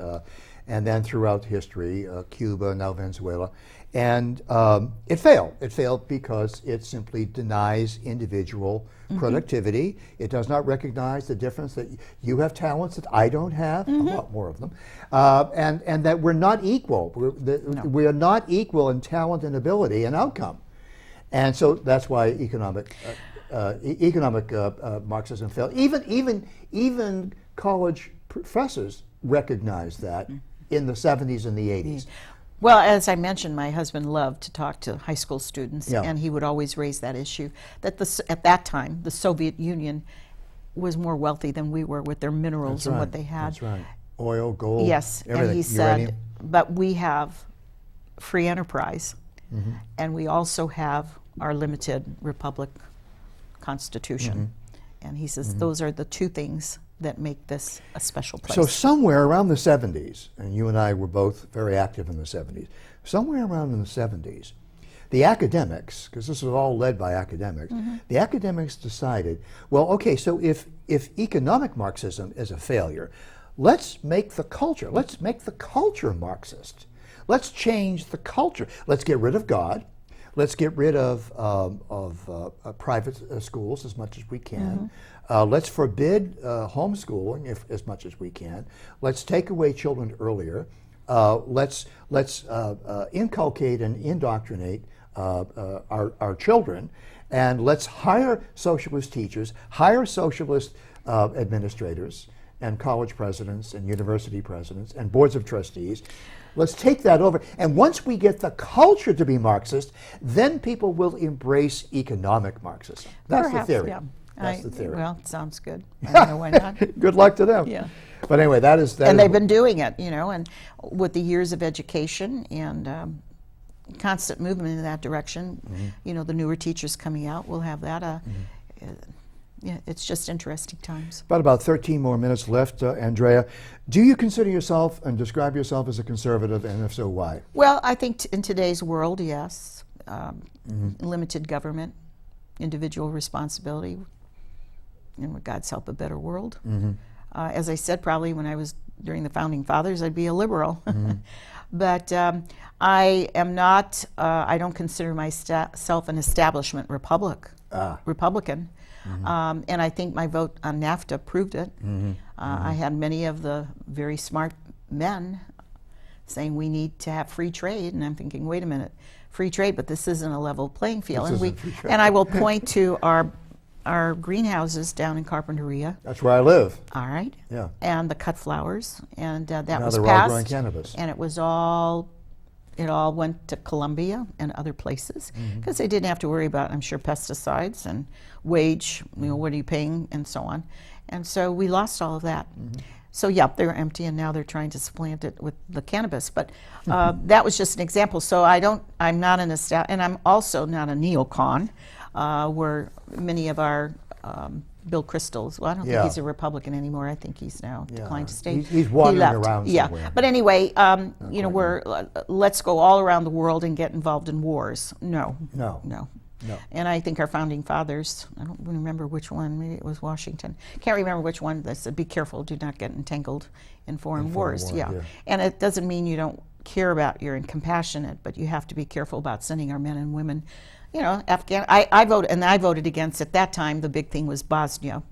and then throughout history, Cuba, now Venezuela. And it failed. It failed because it simply denies individual productivity. It does not recognize the difference that you have talents that I don't have, a lot more of them, and that we're not equal. We are not equal in talent and ability and outcome. And so that's why economic Marxism failed. Even college professors recognized that in the 70s and the 80s. Well, as I mentioned, my husband loved to talk to high school students, and he would always raise that issue, that at that time, the Soviet Union was more wealthy than we were with their minerals and what they had. That's right. Oil, gold, yes, everything. And he said, but we have free enterprise, and we also have our limited republic constitution. And he says those are the two things that make this a special place. So somewhere around the 70s, and you and I were both very active in the 70s, somewhere around in the 70s, the academics, because this was all led by academics, the academics decided, well, okay, so if economic Marxism is a failure, let's make the culture Marxist. Let's change the culture. Let's get rid of God. Let's get rid of private schools as much as we can. Let's forbid homeschooling as much as we can. Let's take away children earlier. Let's inculcate and indoctrinate our children, and let's hire socialist teachers, hire socialist administrators and college presidents and university presidents and boards of trustees. Let's take that over. And once we get the culture to be Marxist, then people will embrace economic Marxism. That's Perhaps, the theory. yeah. That's the theory. Well, it sounds good. I don't know why not. Good luck to them. Yeah. But anyway, that is... And they've been doing it, you know, and with the years of education and constant movement in that direction, you know, the newer teachers coming out will have that. Yeah, it's just interesting times. About 13 more minutes left, Andrea. Do you consider yourself and describe yourself as a conservative, and if so, why? Well, I think in today's world, yes. Limited government, individual responsibility, and with God's help, a better world. As I said, probably when I was during the Founding Fathers, I'd be a liberal. But I am not, I don't consider myself an establishment Republican. And I think my vote on NAFTA proved it. I had many of the very smart men saying we need to have free trade, and I'm thinking, wait a minute, free trade, but this isn't a level playing field. And I will point to our greenhouses down in Carpinteria. That's where I live. All right. Yeah. And the cut flowers, and that now was they're passed. all growing cannabis. And it all went to Colombia and other places because they didn't have to worry about, I'm sure, pesticides and wage, you know, what are you paying and so on. And so we lost all of that. So yeah, they're empty, and now they're trying to supplant it with the cannabis. But that was just an example. So I'm not and I'm also not a neocon, where many of our Bill Kristol's, well, I don't think he's a Republican anymore. I think he's now declined to stay. He's wandering around somewhere. But anyway, you know, let's go all around the world and get involved in wars. No. And I think our founding fathers, I don't remember which one, maybe it was Washington, can't remember which one, that said, be careful, do not get entangled in foreign wars. And it doesn't mean you don't care about, you're compassionate, but you have to be careful about sending our men and women. You know, I voted against, at that time, the big thing was Bosnia.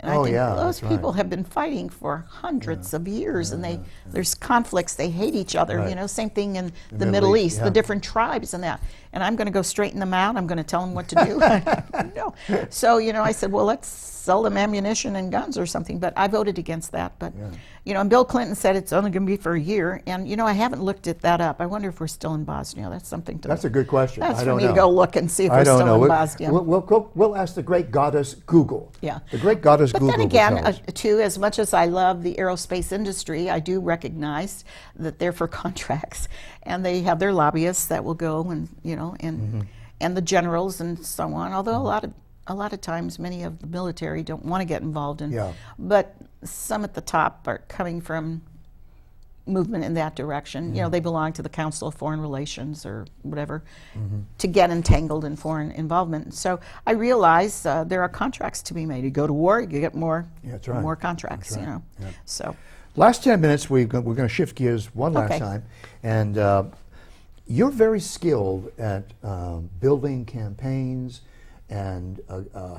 And I think those people have been fighting for hundreds of years, and there's conflicts, they hate each other, you know, same thing in the Middle East, the different tribes and that. And I'm going to go straighten them out, I'm going to tell them what to do. No. So, you know, I said, well, let's sell them ammunition and guns or something, but I voted against that. But, you know, and Bill Clinton said it's only going to be for a year, and, you know, I haven't looked that up. I wonder if we're still in Bosnia. That's something to... That's a good question. That's I for don't me know. to go look and see if we're still in Bosnia. We'll ask the great goddess Google. Yeah. The great goddess Google. But then again, too, as much as I love the aerospace industry, I do recognize that they're for contracts, and they have their lobbyists that will go and, you know, and the generals and so on. Although a lot of times, many of the military don't want to get involved in. But some at the top are coming from movement in that direction. You know, they belong to the Council of Foreign Relations or whatever to get entangled in foreign involvement. So I realize there are contracts to be made. You go to war, you get more contracts. You know, so. Last 10 minutes, we're going to shift gears one last time, and you're very skilled at building campaigns and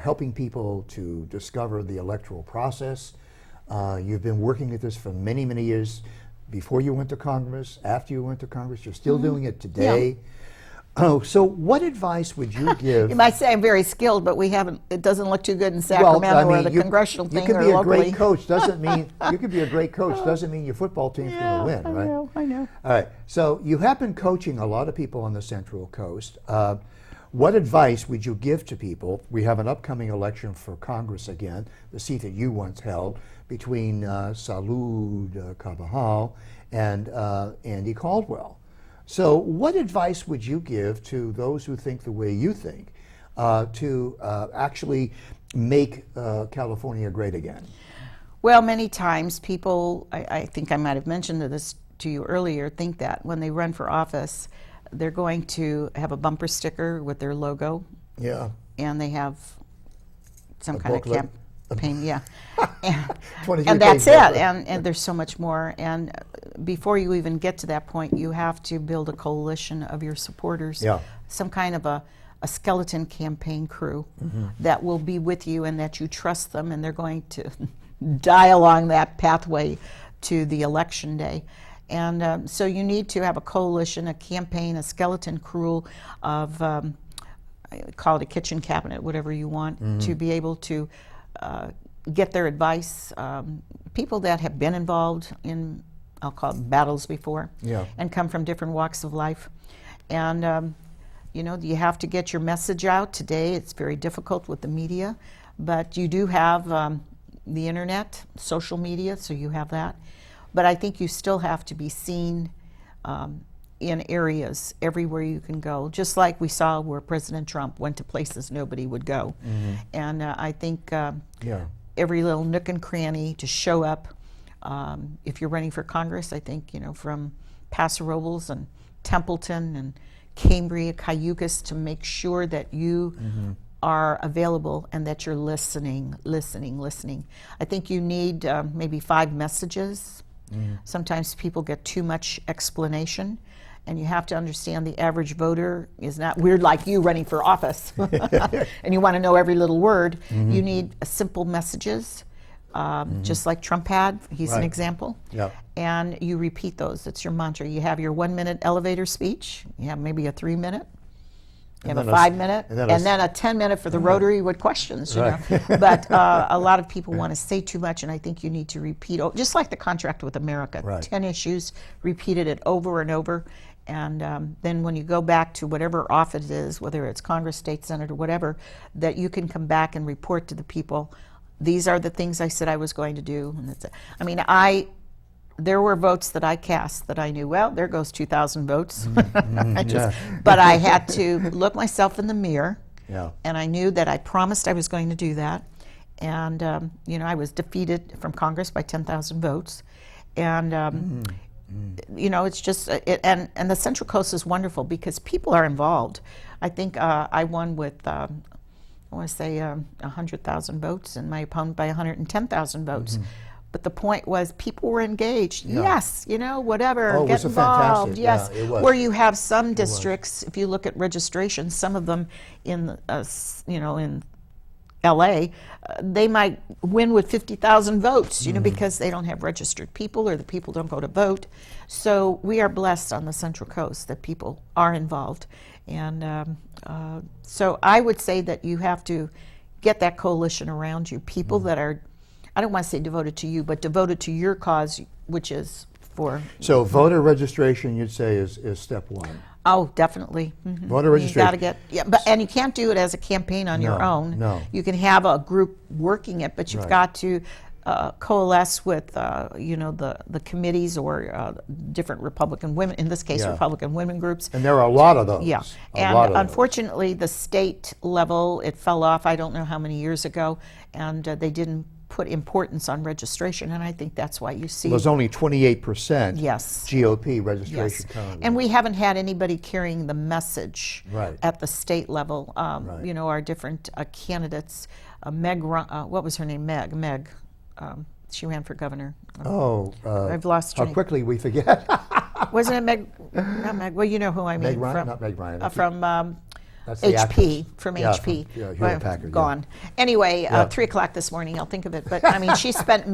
helping people to discover the electoral process. You've been working at this for many, many years. Before you went to Congress, after you went to Congress, you're still doing it today. Oh, so what advice would you give? You might say I'm very skilled, but it doesn't look too good in Sacramento or the congressional thing or locally. You can be a great coach, doesn't mean you can be a great coach, doesn't mean your football team's going to win, right? I know. All right, so you have been coaching a lot of people on the Central Coast. What advice would you give to people? We have an upcoming election for Congress again, the seat that you once held, between Salud Carvajal and Andy Caldwell. So what advice would you give to those who think the way you think to actually make California great again? Well, many times people, I think I might have mentioned this to you earlier, think that when they run for office, they're going to have a bumper sticker with their logo. Yeah. And they have some A kind booklet. of campaign, yeah. And, 23 and that's page it, booklet. and there's so much more. And before you even get to that point, you have to build a coalition of your supporters, Yeah. some kind of a skeleton campaign crew that will be with you and that you trust them, and they're going to die along that pathway to the election day. And so you need to have a coalition, a campaign, a skeleton crew of, call it a kitchen cabinet, whatever you want, to be able to get their advice. People that have been involved in, I'll call it battles before, Yeah. and come from different walks of life. And you know, you have to get your message out. Today it's very difficult with the media, but you do have the internet, social media, so you have that. But I think you still have to be seen in areas everywhere you can go, just like we saw where President Trump went to places nobody would go. And I think Yeah. every little nook and cranny to show up. If you're running for Congress, I think, you know, from Paso Robles and Templeton and Cambria, Cayugas, to make sure that you are available and that you're listening. I think you need maybe 5 messages. Sometimes people get too much explanation, and you have to understand the average voter is not weird like you running for office, and you want to know every little word. You need simple messages, just like Trump had. He's an Right. example. Yeah. And you repeat those. It's your mantra. You have your 1-minute elevator speech. You have maybe a 3-minute. You have a 5-minute, and then a 10-minute for the Rotary with questions. You know, but a lot of people want to say too much, and I think you need to repeat. Just like the contract with America, Right. 10 issues, repeated it over and over, and then when you go back to whatever office it is, whether it's Congress, state senate, or whatever, that you can come back and report to the people. These are the things I said I was going to do, and that's it. I mean, there were votes that I cast that I knew, well, there goes 2,000 votes. But I had to look myself in the mirror, Yeah. and I knew that I promised I was going to do that. And, you know, I was defeated from Congress by 10,000 votes. And, you know, it's just, and the Central Coast is wonderful because people are involved. I think I won with, I want to say 100,000 votes, and my opponent by 110,000 votes. But the point was, people were engaged. Yeah. Yes, you know, whatever, Oh, it get was involved. fantastic. Yes, Yeah, it was. where you have some districts, if you look at registration, some of them in, you know, in LA, they might win with 50,000 votes, you know, because they don't have registered people or the people don't go to vote. So we are blessed on the Central Coast that people are involved. And so I would say that you have to get that coalition around you, people that are, I don't want to say devoted to you, but devoted to your cause, which is for... So voter registration, you'd say, is step 1. Oh, definitely. Voter You registration. got to get, yeah, but and you can't do it as a campaign on your own. No. You can have a group working it, but you've Right. got to coalesce with, you know, the committees or different Republican women, in this case, Yeah. Republican women groups. And there are a lot of those. Yeah, A lot of and those. unfortunately, the state level, it fell off, I don't know how many years ago, and they didn't put importance on registration, and I think that's why you see... There's only 28% Yes. GOP registration Yes, currently. and we haven't had anybody carrying the message Right. at the state level. Right. You know, our different candidates. Meg, what was her name? Meg. She ran for governor. I've lost her how name. quickly we forget. Wasn't it Meg? Not Meg. Well, you know who I mean. Meg Ryan? From, Not Meg Ryan. from That's the actress. HP, from Yeah, HP. from, yeah, Hewlett Well, Packard, yeah. gone. Anyway, Yeah. 3 o'clock this morning, I'll think of it. But I mean, she spent,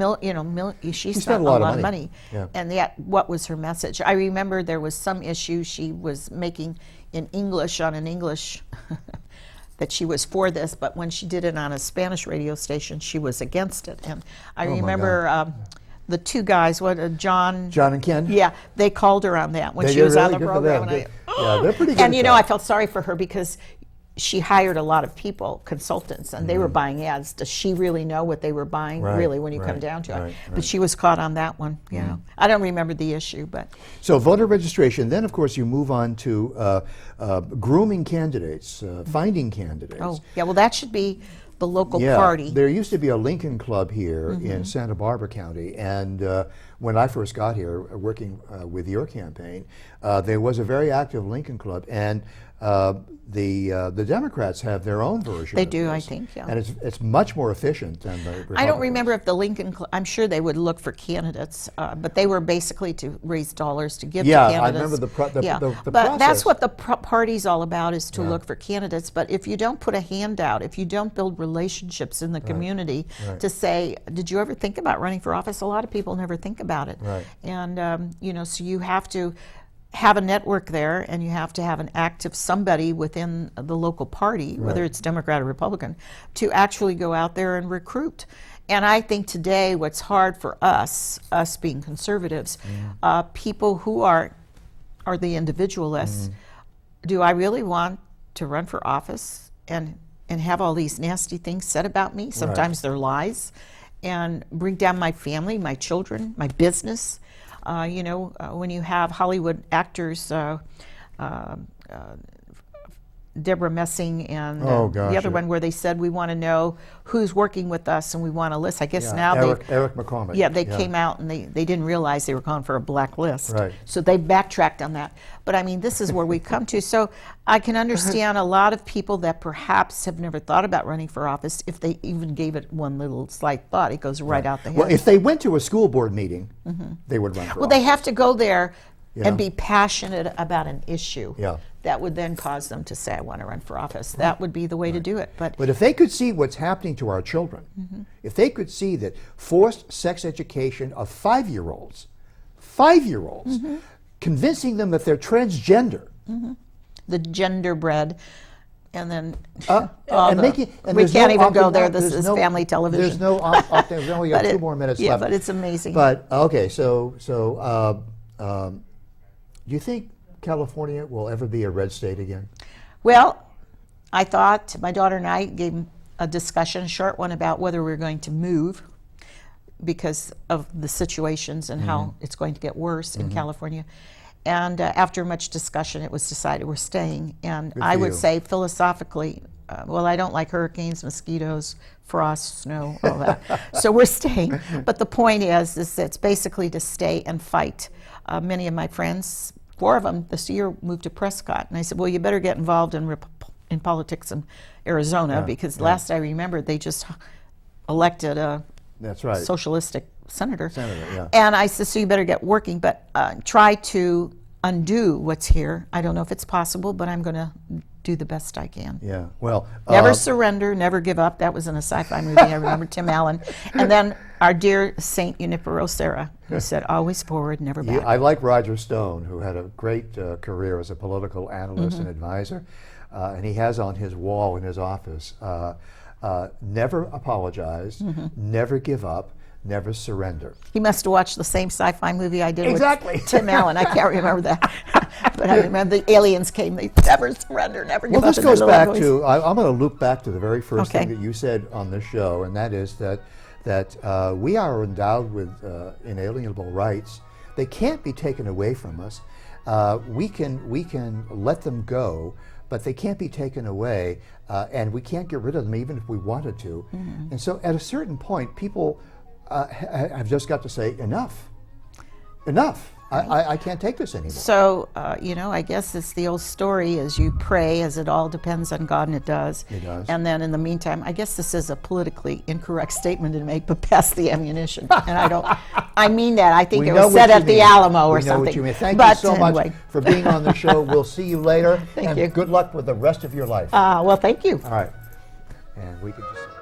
she spent a lot of money. Yeah. And yet, what was her message? I remember there was some issue she was making in English on an English that she was for this, but when she did it on a Spanish radio station, she was against it. And I Oh, my remember the 2 guys, John and Ken? Yeah, they called her on that when They she did was on really the good for program. them. And Yeah, they're pretty good And at you know, that. I felt sorry for her because she hired a lot of people, consultants, and they were buying ads. Does she really know what they were buying, Right, really, when you come right, down to it? right, But right. she was caught on that one, you know. I don't remember the issue, but So voter registration, then of course you move on to grooming candidates, finding candidates. yeah, well, that should be the local Yeah, party. there used to be a Lincoln Club here in Santa Barbara County, and when I first got here, working with your campaign, there was a very active Lincoln Club, and the Democrats have their own version. They of do, this, I think, yeah. and it's much more efficient than the Republicans. I don't remember if the Lincoln Club, I'm sure they would look for candidates, but they were basically to raise dollars to give to candidates. Yeah, I remember the But process. that's what the party's all about, is to look for candidates. But if you don't put a hand out, if you don't build relationships in the community to say, did you ever think about running for office? A lot of people never think about it. Right. And, so you have to have a network there, and you have to have an active somebody within the local party, whether it's Democrat or Republican, to actually go out there and recruit. And I think today what's hard for us being conservatives, people who are the individualists, do I really want to run for office and have all these nasty things said about me? Sometimes they're lies, and bring down my family, my children, my business. When you have Hollywood actors, Deborah Messing and the other one where they said, we want to know who's working with us and we want a list. I guess now Eric McCormick. Yeah, they came out and they didn't realize they were going for a black list. Right. So they backtracked on that. But I mean, this is where we come to. So I can understand a lot of people that perhaps have never thought about running for office. If they even gave it one little slight thought, it goes right out the head. Well, if they went to a school board meeting, they would run for office. They have to go there and be passionate about an issue. Yeah. That would then cause them to say, I want to run for office. That would be the way to do it. But if they could see what's happening to our children, if they could see that forced sex education of 5-year-olds, convincing them that they're transgender, the gender bread, and then we can't even go there. This is family television. There's no there's only got 2 more minutes left. Yeah, but it's amazing. But okay, so do you think California will ever be a red state again? Well, I thought my daughter and I gave a discussion, a short one, about whether we're going to move because of the situations and how it's going to get worse in California. And after much discussion, it was decided we're staying. And I would say philosophically, I don't like hurricanes, mosquitoes, frost, snow, all that. So we're staying. But the point is it's basically to stay and fight. Many of my friends, 4 of them this year, moved to Prescott. And I said, well, you better get involved in politics in Arizona because last I remember, they just elected a socialistic senator. And I said, so you better get working, but try to undo what's here. I don't know if it's possible, but I'm going to do the best I can. Yeah, well... never surrender, never give up. That was in a sci-fi movie. I remember Tim Allen. And then our dear Saint Junipero Serra, who said, always forward, never back. I like Roger Stone, who had a great career as a political analyst and advisor. And he has on his wall in his office, never apologize, never give up, never surrender. He must have watched the same sci-fi movie I did with Tim Allen. I can't remember that. But I remember the aliens came, they never surrender, never give up. Well, this goes back to, I'm going to loop back to the very first thing that you said on this show, and that is that we are endowed with inalienable rights. They can't be taken away from us. We can let them go, but they can't be taken away, and we can't get rid of them even if we wanted to. And so at a certain point, people have just got to say, enough. I can't take this anymore. So, I guess it's the old story, as you pray, as it all depends on God, and it does. It does. And then in the meantime, I guess this is a politically incorrect statement to make, but pass the ammunition. And I mean that. I think it was said at the Alamo or something. We know what you mean. Thank you so much for being on the show. We'll see you later. Thank you. Good luck with the rest of your life. Well, thank you. All right. And we can just...